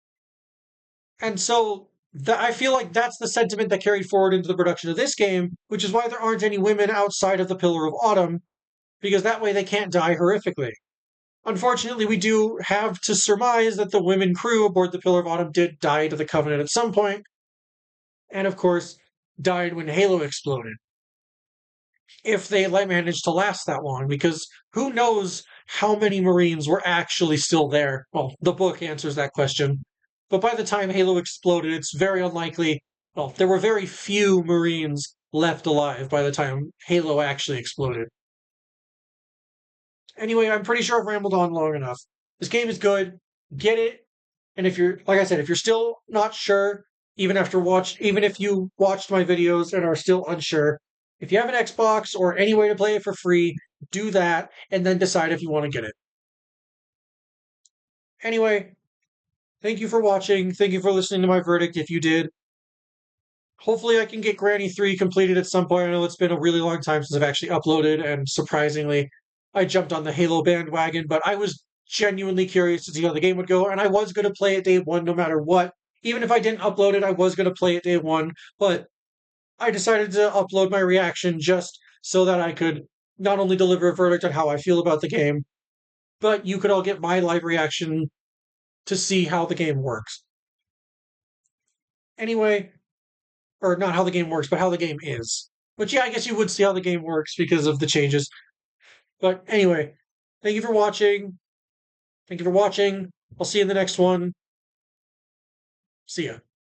Speaker 1: And so I feel like that's the sentiment that carried forward into the production of this game, which is why there aren't any women outside of the Pillar of Autumn, because that way they can't die horrifically. Unfortunately, we do have to surmise that the women crew aboard the Pillar of Autumn did die to the Covenant at some point, and of course, died when Halo exploded. If they managed to last that long, because who knows how many Marines were actually still there? Well, the book answers that question. But by the time Halo exploded, it's very unlikely. Well, there were very few Marines left alive by the time Halo actually exploded. Anyway, I'm pretty sure I've rambled on long enough. This game is good. Get it. And if you're, like I said, if you're still not sure, even if you watched my videos and are still unsure, if you have an Xbox or any way to play it for free, do that and then decide if you want to get it. Anyway, thank you for watching. Thank you for listening to my verdict if you did. Hopefully I can get Granny 3 completed at some point. I know it's been a really long time since I've actually uploaded, and surprisingly, I jumped on the Halo bandwagon, but I was genuinely curious to see how the game would go, and I was going to play it day one no matter what. Even if I didn't upload it, I was going to play it day one, but I decided to upload my reaction just so that I could not only deliver a verdict on how I feel about the game, but you could all get my live reaction to see how the game works. Anyway, or not how the game works, but how the game is. But yeah, I guess you would see how the game works because of the changes. But anyway, thank you for watching. Thank you for watching. I'll see you in the next one. See ya.